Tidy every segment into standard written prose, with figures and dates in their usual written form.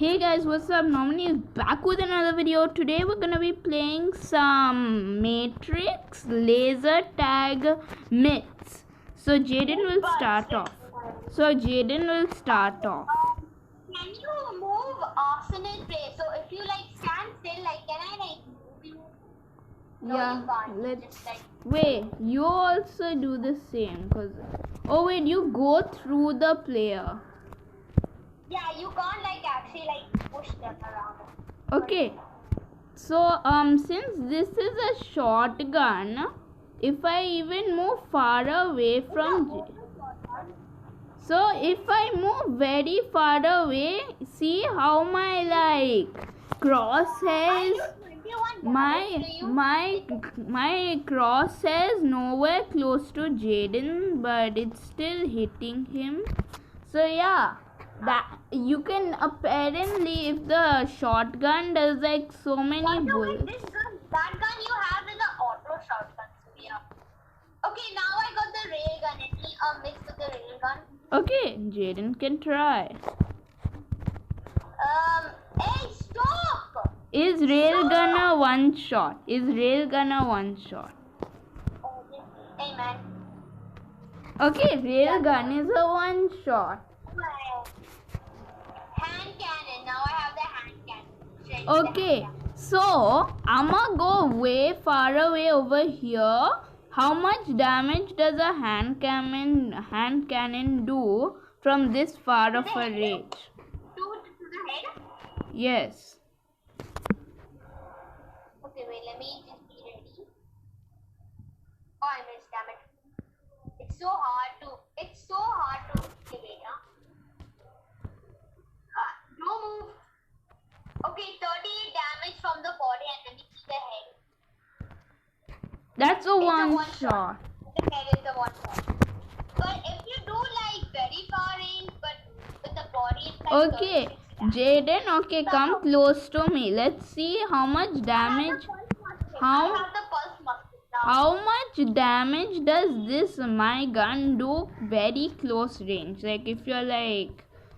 Hey guys, what's up? Nomini is back with another video. Today we're gonna be playing some Matrix laser tag myths. So Jaden will start off. Can you move alternate place? So if you stand still, can I move you? No, Yeah, you can't. let's Just, wait. You also do the same, cause wait, you go through the player. Yeah, you can't actually push them around. Okay. So since this is a shotgun, if I even move far away from so if I move very far away, see how my crosshairs my crosshairs nowhere close to Jaden, but it's still hitting him. So yeah, that you can apparently, if the shotgun does so many bullets. That gun you have is an auto shotgun. So yeah. Okay, now I got the railgun. Any mix with the railgun? Okay, Jaden can try. Hey, stop! Is railgun a one shot? Hey man. Okay, railgun is a one shot. Hand cannon. Now I have the hand cannon. Okay, so I'ma go way far away over here. How much damage does a hand cannon do from this far of a range? To the head? Yes. Okay, wait, let me just be ready. Oh, I missed, damn it. It's so hard to activate, huh? Don't move. Okay, 38 damage from the body and then we see the head. That's a one shot. The head is the one shot. But if you do very far range, but with the body it's okay, Jaden, okay, come close to me. Let's see how much damage. I have the pulse musket now. How much damage does this my gun do very close range? Like if you're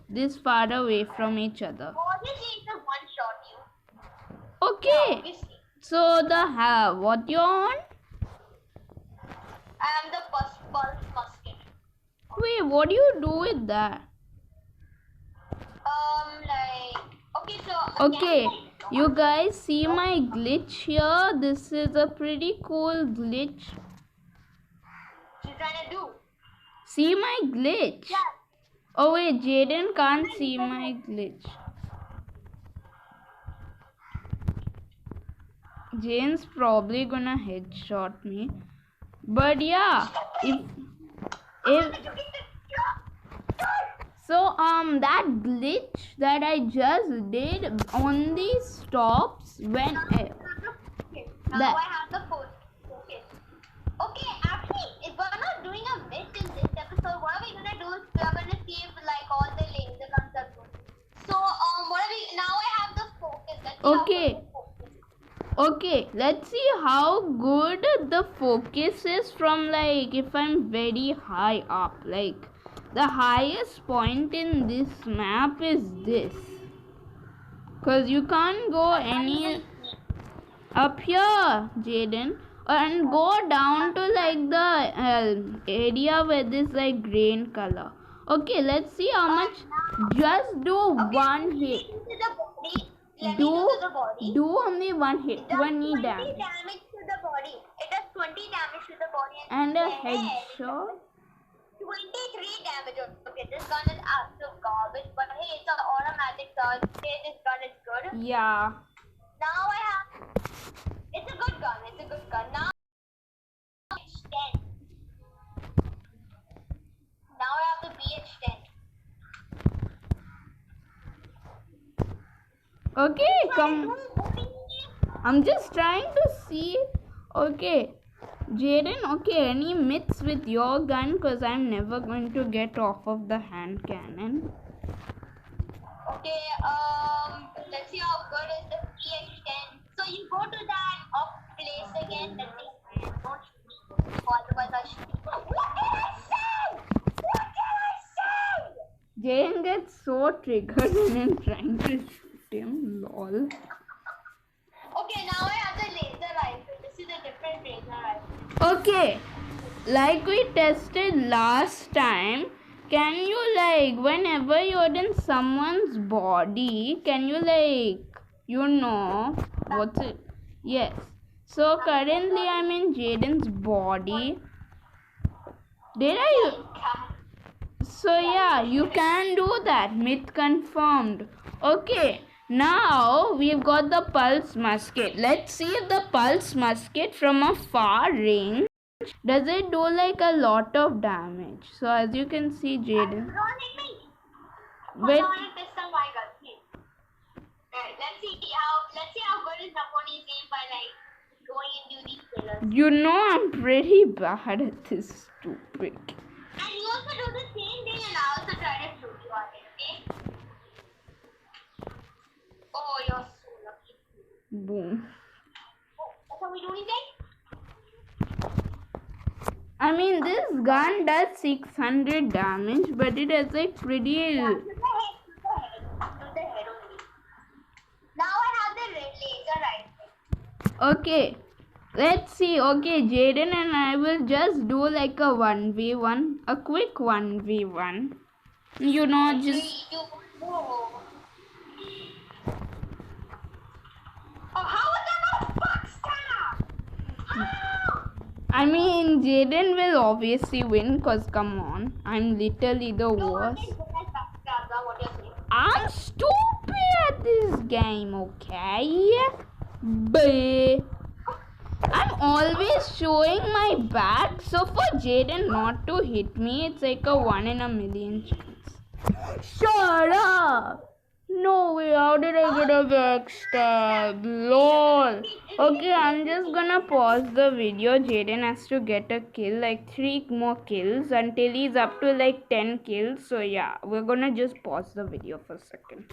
this far away from each other. Obviously, it's a one shot you. Okay. Yeah, so the what you on? I am the pulse musket. Wait, what do you do with that? Okay, so okay, you guys see my glitch here? This is a pretty cool glitch. What you trying to do? See my glitch? Yeah. Oh wait, Jaden can't see my glitch. Jaden's probably gonna headshot me. But yeah, if so that glitch that I just did only stops when Now I have the focus. Okay, actually, if we're not doing a myth in this episode, what are we gonna do is we're gonna save all the laser guns are good. So now I have the focus. Okay, let's see how good the focus is from if I'm very high up. The highest point in this map is this. Cause you can't go any up here, Jaden, and go down to the area where this green color. Okay, let's see how much. Just do one hit. Do only one hit. 20 damage. To the body. It does 20 damage to the body and a headshot. 23 damage. Okay, this gun is absolute garbage, but hey, it's an automatic, so this gun is good. Yeah. Now I have. It's a good gun. Now BH10. Now I have the BH10. Okay, come. I'm just trying to see. Okay, Jaden. Okay, any myths with your gun? Cause I'm never going to get off of the hand cannon. Okay. Let's see how good is the BH10. So you go to that place again. Let's see. Don't shoot me. Otherwise I shoot. What did I say? Jaden gets so triggered when I'm trying to shoot him. Lol. Okay, now I have the laser rifle. This is a different laser rifle. Okay, like we tested last time, can you like whenever you're in someone's body, can you like what's it? Yes. So currently I'm in Jaden's body. Did I? So yeah, you can do that. Myth confirmed. Okay, now we've got the pulse musket. Let's see if the pulse musket from a far range, does it do like a lot of damage? So as you can see, Jaden. Don't hit me. Wait. I want to test on my gun. Right, let's see how good is Napoleon's aim by like going into these pillars. You know I'm pretty bad at this stupid. And you also do the same thing and I also try to shoot you at it, okay? Oh, you're so lucky. Boom. Oh, that's how we do anything? I mean, this gun does 600 damage, but it has like pretty. Yeah, to the head only. Now I have the laser rifle. Okay, let's see. Okay, Jaden and I will just do like a 1v1, a quick 1v1. You know, just. 3, 2, 4. Oh, how is that not fuck stop? How? I mean, Jaden will obviously win, cause come on, I'm literally the worst. I'm stupid at this game, okay? But I'm always showing my back, so for Jaden not to hit me, it's like a 1 in a million chance. Shut up! No way, how did I get a backstab? LOL. Okay, I'm just gonna pause the video. Jaden has to get a kill, like 3 more kills until he's up to like 10 kills. So yeah, we're gonna just pause the video for a second.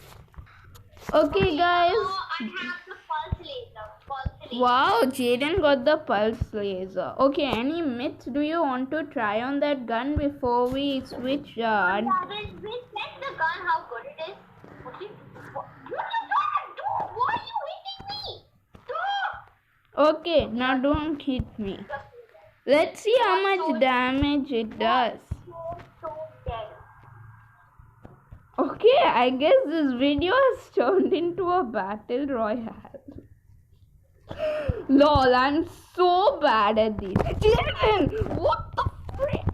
Okay guys. I have the pulse laser. Wow, Jaden got the pulse laser. Okay, any myths do you want to try on that gun before we switch? Yeah, we'll check the gun, how good it is. Okay. What you gonna do? Why are you hitting me? Stop! Okay, now don't hit me. Let's see how much damage it does. So dead. Okay, I guess this video has turned into a battle royale. Lol, I'm so bad at these. Jaden, what the frick?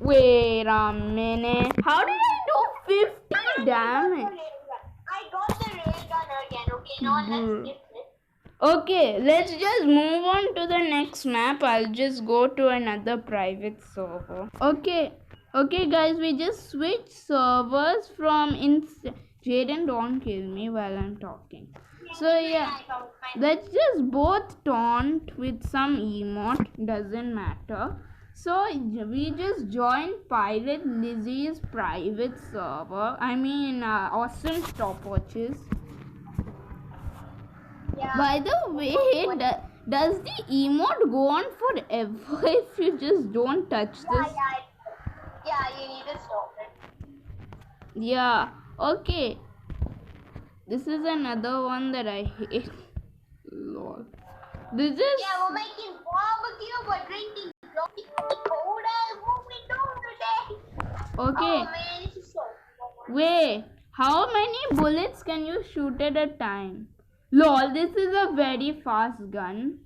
Wait a minute. How did I do 50 damage? I got the rail gun again. Okay, now let's skip this. Okay, let's just move on to the next map. I'll just go to another private server. Okay guys, we just switched servers from Jaden, don't kill me while I'm talking. So yeah, let's just both taunt with some emote, doesn't matter. So we just joined Pilot Lizzie's private server. I mean, awesome stopwatches. Yeah. By the way, does the emote go on forever if you just don't touch this? Yeah, you need to stop it. Yeah, okay. This is another one that I hate. Lol. This is... Yeah, we're making barbecue, we're drinking soda. What we doing today? Okay. Oh man, this is so fun. Wait, how many bullets can you shoot at a time? Lol, this is a very fast gun.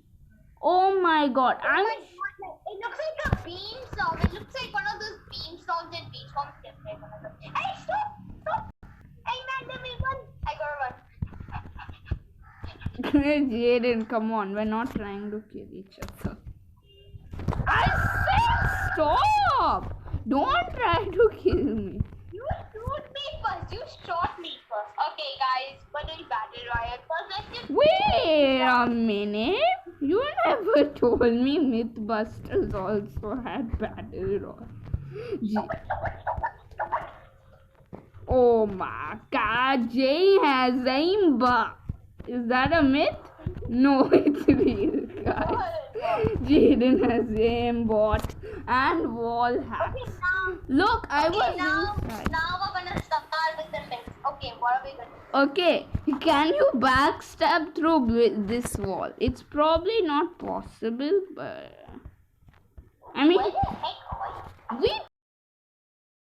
Oh my god, It looks like a beanstalk. It looks like one of those beanstalks that beachcombs get. Hey, stop! Hey man, let me run. I gotta run. Jaden, come on, we're not trying to kill each other. I said stop! Don't try to kill me. You shoot me first. You shot me first. Okay, guys, we're doing battle royale. First, let's just. Wait a minute. You never told me Mythbusters also had battle royale. Oh my god, Jay has aimbot. Is that a myth? No, it's real, guys. Jaden has aimbot and wall hacks. Okay, now. Look, I was now inside. we're gonna start with the Okay, can you backstab through this wall? It's probably not possible, but I mean, Where the heck are you? we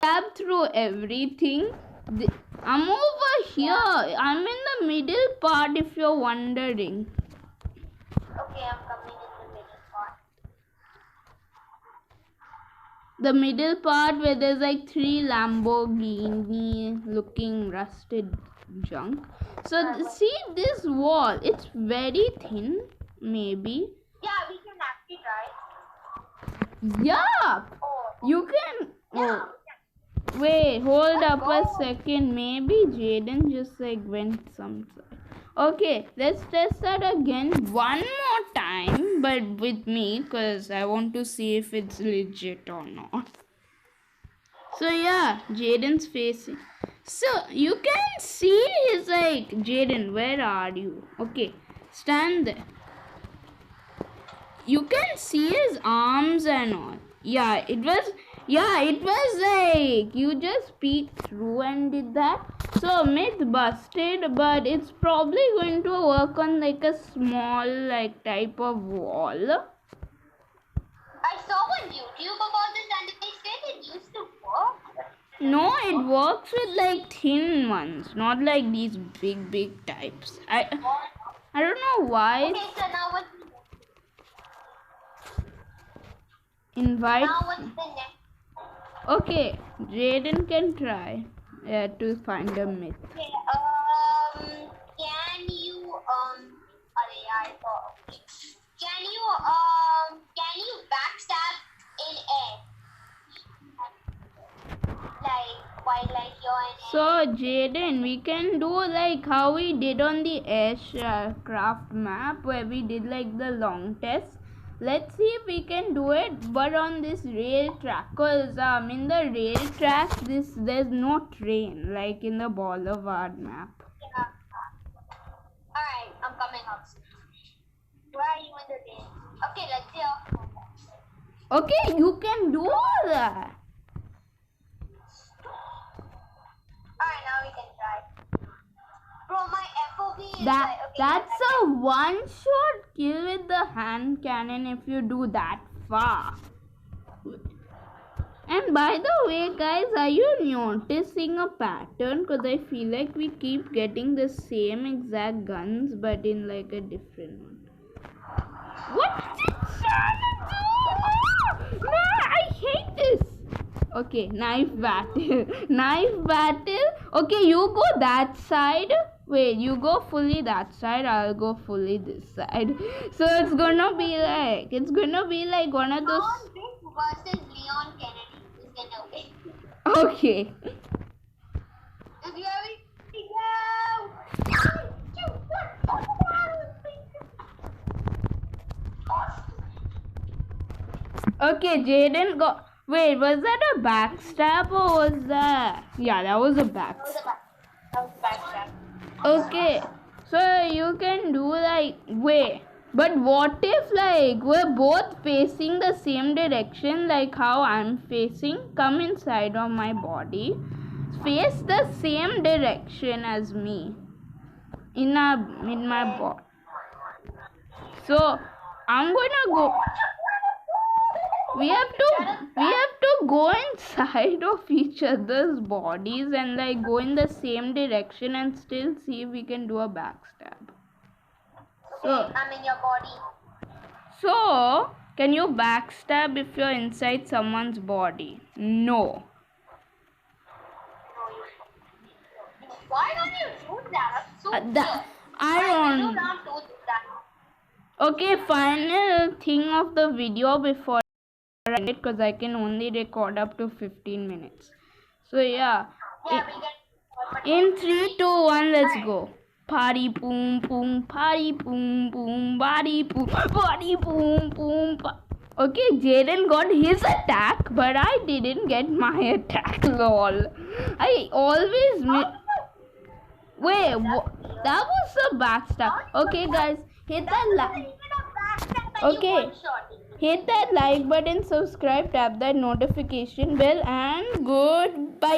stab through everything. I'm over here. I'm in the middle part if you're wondering. Okay, I'm coming in the middle part. The middle part where there's like 3 Lamborghini looking rusted junk. So see this wall, it's very thin, maybe. Yeah, we can actually try. Yeah, Oh. you can. Yeah. Oh, wait, hold up a go. second. Maybe Jaden just like went somewhere. Okay, let's test that again one more time, but with me, because I want to see if it's legit or not. So yeah, Jaden's facing. So you can see his like, Jaden, where are you? Okay, stand there. You can see his arms and all. Yeah, it was like you just peeked through and did that. So myth busted, but it's probably going to work on like a small like type of wall. I saw on YouTube about this and they said it used to work. No, it works with like thin ones, not like these big types. I don't know why. Okay, so now what's Invite. Now what's the next? Okay, Jaden can try to find a myth. Okay, can you can you backstab in air? Like while like you're in air? So Jaden, we can do like how we did on the aircraft map where we did like the long test. Let's see if we can do it, but on this rail track, cause in the rail track there's no train like in the Boulevard map. Yeah. Alright, I'm coming up. Where are you in the game? Okay, let's see. Okay, you can do that. Alright, now we can try. Bro, my FOV is That's a one-shot kill with the hand cannon if you do that far. And by the way, guys, are you noticing a pattern? Because I feel like we keep getting the same exact guns, but in like a different one. What did Shannon do? No, I hate this. Okay, knife battle. Knife battle. Okay, you go that side. Wait, you go fully that side. I'll go fully this side. So it's gonna be like one of those. John Wick versus Leon Kennedy. Who's gonna win? Okay. If you go. 3, 2, 1. Okay, Jaden go. Wait, was that a backstab or was that? Yeah, that was a backstab. That was backstab. Okay, so you can do like, wait, but what if like we're both facing the same direction like how I'm facing? Come inside of my body, face the same direction as me in my body. So I'm gonna go. We have to go inside of each other's bodies and like go in the same direction and still see if we can do a backstab. Okay, I'm in your body. So, can you backstab if you're inside someone's body? No. Why don't you do that? I'm so I don't. not do that. Okay, final thing of the video before I end it, because I can only record up to 15 minutes. So yeah. In 3, 2, 1, let's go. Party boom boom, party boom boom, body boom, body boom boom. Okay, Jaden got his attack, but I didn't get my attack. Lol. I always wait. That was a backstab. Okay, guys, hit that like. Okay, hit that like button, subscribe, tap that notification bell, and goodbye.